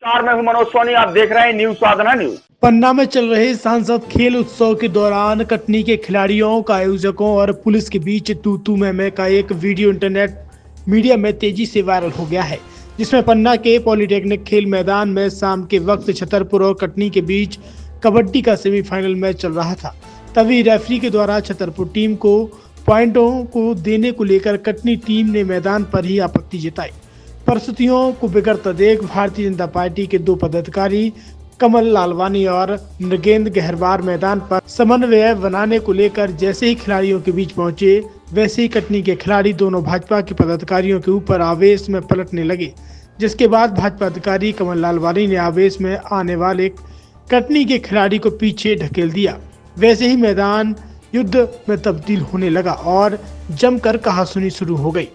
मैं हूं मनोज सोनी, आप देख रहे हैं न्यूज साधना न्यूज। पन्ना में चल रहे सांसद खेल उत्सव के दौरान कटनी के खिलाड़ियों का आयोजकों और पुलिस के बीच तू मैं का एक वीडियो इंटरनेट मीडिया में तेजी से वायरल हो गया है, जिसमें पन्ना के पॉलिटेक्निक खेल मैदान में शाम के वक्त छतरपुर और कटनी के बीच कबड्डी का सेमीफाइनल मैच चल रहा था। तभी रेफरी के द्वारा छतरपुर टीम को पॉइंटों को देने को लेकर कटनी टीम ने मैदान पर ही आपत्ति जताई। परिस्थितियों को बिगड़ता देख भारतीय जनता पार्टी के दो पदाधिकारी कमल लालवानी और नगेंद्र गहरवार मैदान पर समन्वय बनाने को लेकर जैसे ही खिलाड़ियों के बीच पहुंचे, वैसे ही कटनी के खिलाड़ी दोनों भाजपा के पदाधिकारियों के ऊपर आवेश में पलटने लगे, जिसके बाद भाजपा अधिकारी कमल लालवानी ने आवेश में आने वाले कटनी के खिलाड़ी को पीछे ढकेल दिया। वैसे ही मैदान युद्ध में तब्दील होने लगा और जमकर कहासुनी शुरू हो गई।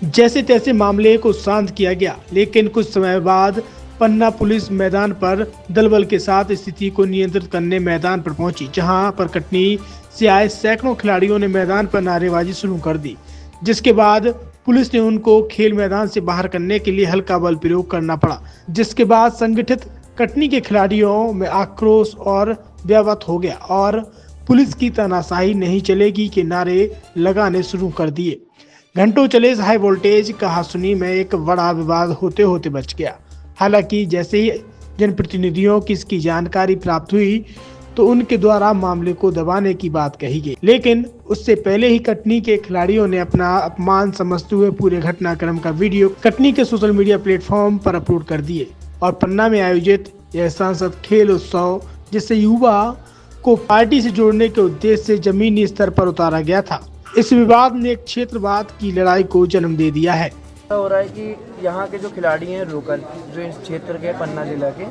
जैसे तैसे मामले को शांत किया गया, लेकिन कुछ समय बाद पन्ना पुलिस मैदान पर दलबल के साथ स्थिति को नियंत्रित करने मैदान पर पहुंची, जहां पर कटनी से आए सैकड़ों खिलाड़ियों ने मैदान पर नारेबाजी शुरू कर दी, जिसके बाद पुलिस ने उनको खेल मैदान से बाहर करने के लिए हल्का बल प्रयोग करना पड़ा, जिसके बाद संगठित कटनी के खिलाड़ियों में आक्रोश और व्यावत हो गया और पुलिस की तानाशाही नहीं चलेगी के नारे लगाने शुरू कर दिए। घंटों चले इस हाई वोल्टेज कहासुनी में एक बड़ा विवाद होते होते बच गया। हालांकि जैसे ही जनप्रतिनिधियों की इसकी जानकारी प्राप्त हुई तो उनके द्वारा मामले को दबाने की बात कही गई, लेकिन उससे पहले ही कटनी के खिलाड़ियों ने अपना अपमान समझते हुए पूरे घटनाक्रम का वीडियो कटनी के सोशल मीडिया प्लेटफॉर्म पर अपलोड कर दिए और पन्ना में आयोजित यह सांसद खेल उत्सव, जिससे युवा को पार्टी से जोड़ने के उद्देश्य से जमीनी स्तर पर उतारा गया था, इस विवाद ने एक क्षेत्रवाद की लड़ाई को जन्म दे दिया है। हो रहा है कि यहाँ के जो खिलाड़ी हैं लोकल, जो इस क्षेत्र के पन्ना जिला के,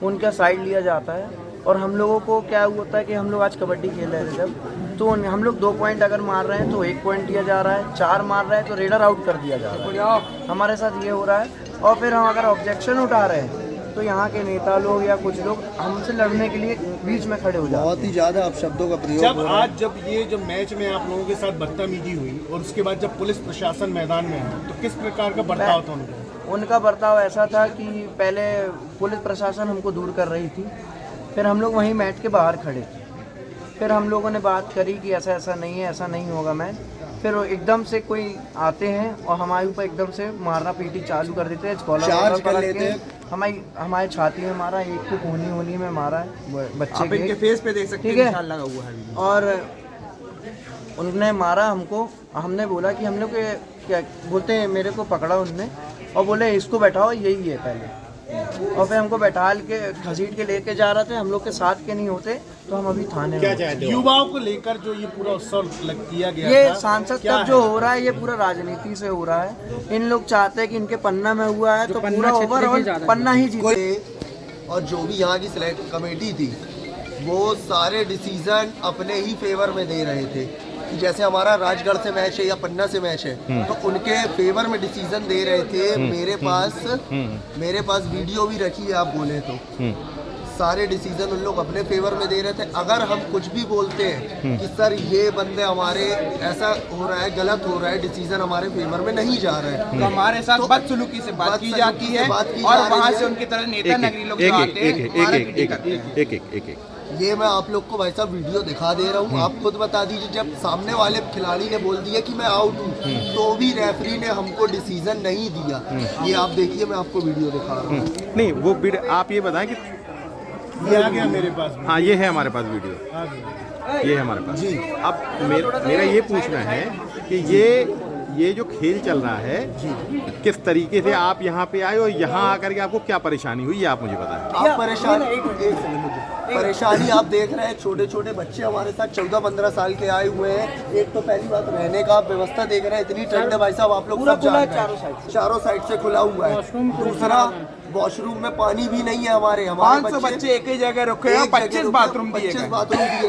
उनका साइड लिया जाता है और हम लोगों को क्या होता है कि हम लोग आज कबड्डी खेल रहे थे जब, तो हम लोग 2 पॉइंट अगर मार रहे हैं तो 1 पॉइंट दिया जा रहा है, 4 मार रहे हैं तो रेडर आउट कर दिया जा रहा है। हमारे साथ ये हो रहा है और फिर हम अगर ऑब्जेक्शन उठा रहे हैं तो यहाँ के नेता लोग या कुछ लोग हमसे लड़ने के लिए बीच में खड़े हो जाते हैं। बहुत ही ज़्यादा अपशब्दों का प्रयोग जब आज जब मैच में आप लोगों के साथ बदतमीजी हुई और उसके बाद जब पुलिस प्रशासन मैदान में है तो किस प्रकार का बर्ताव था उनका बर्ताव ऐसा था कि पहले पुलिस प्रशासन हमको दूर कर रही थी, फिर हम लोग वहीं मैच के बाहर खड़े थे, फिर हम लोगों ने बात करी कि ऐसा ऐसा नहीं है, ऐसा नहीं होगा मैच, फिर एकदम से कोई आते हैं और हमारे ऊपर एकदम से मारना पीटी चालू कर देते हैं, चार्ज कर लेते हैं। हमारी छाती में मारा, एक को कोहनी में मारा है बच्चे के, इनके फेस पे देख सकते हैं निशान लगा हुआ है। और उन्होंने मारा हमको, हमने बोला कि हम लोग क्या बोलते हैं, मेरे को पकड़ा उनने और बोले इसको बैठाओ, यही है पहले, और फिर हमको बैठा के घसीट के लेके जा रहे थे। हम लोग के साथ के नहीं होते तो हम अभी थाने क्या चाहते हो? युवाओं को लेकर जो ये पूरा उत्सव किया गया ये था, सांसद तक जो हो रहा है ये पूरा राजनीति से हो रहा है। इन लोग चाहते हैं कि इनके पन्ना में हुआ है तो पूरा ओवरऑल पन्ना ही जीते। और जो भी यहाँ की सिलेक्ट कमेटी थी वो सारे डिसीजन अपने ही फेवर में दे रहे थे कि जैसे हमारा राजगढ़ से मैच है या पन्ना से मैच है तो उनके फेवर में डिसीजन दे रहे थे। मेरे पास वीडियो भी रखी है, आप बोले तो सारे डिसीजन उन लोग अपने फेवर में दे रहे थे। अगर हम कुछ भी बोलते हैं कि सर ये बंदे हमारे ऐसा हो रहा है, गलत हो रहा है, डिसीजन हमारे फेवर में नहीं जा रहे हैं, तो हमारे साथ बदसलूकी से बात की जाती है और वहाँ से उनकी तरह नेता नगरी लोग जो आते हैं। ये मैं आप लोग को भाई साहब वीडियो दिखा दे रहा हूँ, आप खुद बता दीजिए। जब सामने वाले खिलाड़ी ने बोल दिया कि मैं आउट हूँ तो भी रेफरी ने हमको डिसीजन नहीं दिया। ये आप देखिए, मैं आपको वीडियो दिखा रहा हूँ। नहीं वो आप ये बताएं कि ये आ गया मेरे पास। हाँ ये है हमारे पास वीडियो, ये है हमारे पास जी। अब मेरा ये पूछना है कि ये जो खेल चल रहा है किस तरीके से आप यहाँ पे आए और यहाँ आकर के आपको क्या परेशानी हुई, ये आप मुझे बताएं। आप परेशानी आप देख रहे हैं, छोटे छोटे बच्चे हमारे साथ 14-15 साल के आए हुए हैं। एक तो पहली बात रहने का व्यवस्था देख रहे हैं, इतनी ठंड है भाई साहब, आप लोग सब जान रहे हैं, चारों साइड से खुला हुआ है। दूसरा वॉशरूम में पानी भी नहीं है। हमारे 500 बच्चे एक ही जगह रुके हैं, 25 बाथरूम दिए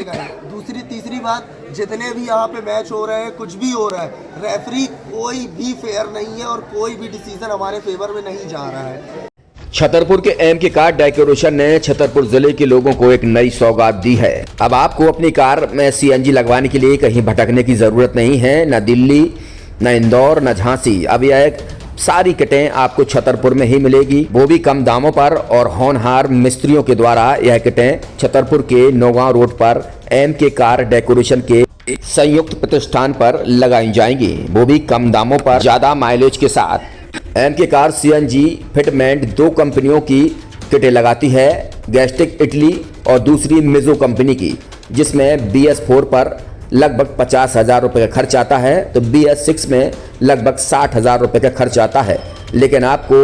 गए। दूसरी तीसरी बात, जितने भी यहाँ पे मैच हो रहे हैं, कुछ भी हो रहा है, रेफरी कोई भी फेयर नहीं है और कोई भी डिसीजन हमारे फेवर में नहीं जा रहा है। छतरपुर के एमके कार डेकोरेशन ने छतरपुर जिले के लोगों को एक नई सौगात दी है। अब आपको अपनी कार में सीएनजी लगवाने के लिए कहीं भटकने की जरूरत नहीं है, न दिल्ली, न इंदौर, न झांसी। अब यह एक सारी किटें आपको छतरपुर में ही मिलेगी, वो भी कम दामों पर। और होनहार मिस्त्रियों के द्वारा यह किटें छतरपुर के नौगांव रोड पर एमके कार डेकोरेशन के संयुक्त प्रतिष्ठान पर लगाई जाएंगी, वो भी कम दामों पर, ज्यादा माइलेज के साथ। एमके कार सीएनजी फिटमेंट 2 कंपनियों की किटें लगाती है, गैस्टिक इटली और दूसरी मिजो कंपनी की, जिसमें BS4 पर लगभग 50,000 रुपये का खर्च आता है, तो BS6 में लगभग 60,000 रुपये का खर्च आता है, लेकिन आपको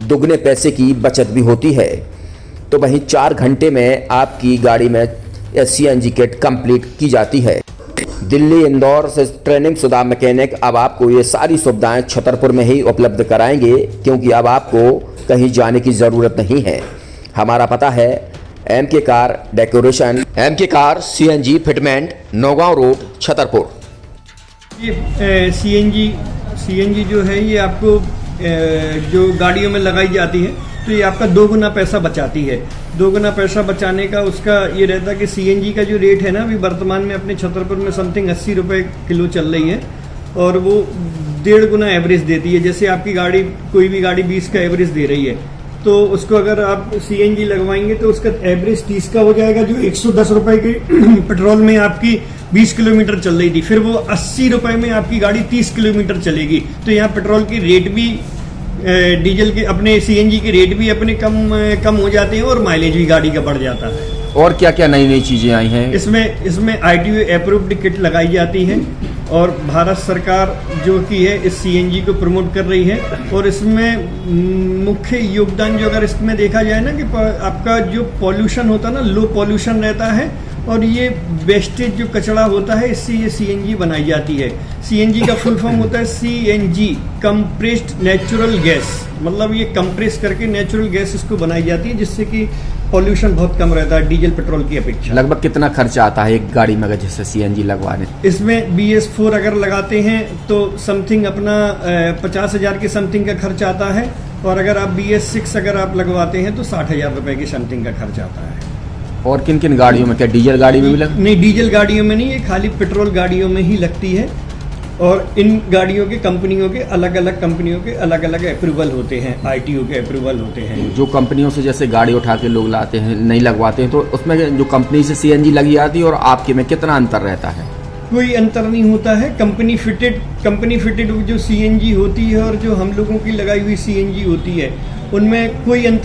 दुगने पैसे की बचत भी होती है। तो वहीं 4 घंटे में आपकी गाड़ी में CNG किट कंप्लीट की जाती है। दिल्ली इंदौर से ट्रेनिंग शुदा मैकेनिक अब आपको ये सारी सुविधाएं छतरपुर में ही उपलब्ध कराएंगे, क्योंकि अब आपको कहीं जाने की ज़रूरत नहीं है। हमारा पता है MK car decoration, MK car CNG fitment, Naugaon road, Chhatarpur. ये सीएनजी जो है ये आपको जो गाड़ियों में लगाई जाती है तो ये आपका 2 गुना पैसा बचाती है। 2 गुना पैसा बचाने का उसका ये रहता है कि सीएनजी का जो रेट है ना अभी वर्तमान में अपने छतरपुर में समथिंग 80 रुपये किलो चल रही है, और वो 1.5 गुना एवरेज देती है। जैसे आपकी गाड़ी, कोई भी गाड़ी 20 का एवरेज दे रही है, तो उसको अगर आप सीएनजी लगवाएंगे तो उसका एवरेज 30 का हो जाएगा, जो 110 रुपए की पेट्रोल में आपकी 20 किलोमीटर चल रही थी, फिर वो 80 रुपए में आपकी गाड़ी 30 किलोमीटर चलेगी। तो यहाँ पेट्रोल की रेट भी, डीजल के, अपने सीएनजी के रेट भी अपने कम हो जाते हैं और माइलेज भी गाड़ी का बढ़ जाता है। और क्या क्या नई नई चीजें आई हैं? इसमें ITO अप्रूव्ड किट लगाई जाती है, और भारत सरकार जो की है इस सीएनजी को प्रमोट कर रही है। और इसमें मुख्य योगदान जो अगर इसमें देखा जाए ना कि आपका जो पॉल्यूशन होता है ना, लो पॉल्यूशन रहता है, और ये वेस्टेज जो कचरा होता है इससे ये सीएनजी बनाई जाती है। सीएनजी का फुल फॉर्म होता है CNG, कंप्रेस्ड नेचुरल गैस, मतलब ये कंप्रेस करके नेचुरल गैस इसको बनाई जाती है, जिससे कि पॉल्यूशन बहुत कम रहता है डीजल पेट्रोल की अपेक्षा। लगभग कितना खर्चा आता है एक गाड़ी में अगर जैसे CNG लगवाने? इसमें BS4 अगर लगाते हैं तो समथिंग अपना 50,000 के समथिंग का खर्च आता है, और अगर आप BS6 अगर आप लगवाते हैं तो 60,000 रुपए की समथिंग का खर्च आता है। और किन किन गाड़ियों में, क्या डीजल गाड़ी में भी नहीं, डीजल गाड़ियों में नहीं, ये खाली पेट्रोल गाड़ियों में ही लगती है। और इन गाड़ियों के कंपनियों के अलग अलग अप्रूवल होते हैं, ITO के अप्रूवल होते हैं। जो कंपनियों से जैसे गाड़ी उठा के लोग लाते हैं, नहीं लगवाते हैं, तो उसमें जो कंपनी से CNG लगी जाती है और आपके में कितना अंतर रहता है? कोई अंतर नहीं होता है। कंपनी फिटेड जो CNG होती है और जो हम लोगों की लगाई हुई CNG होती है, उनमें कोई अंतर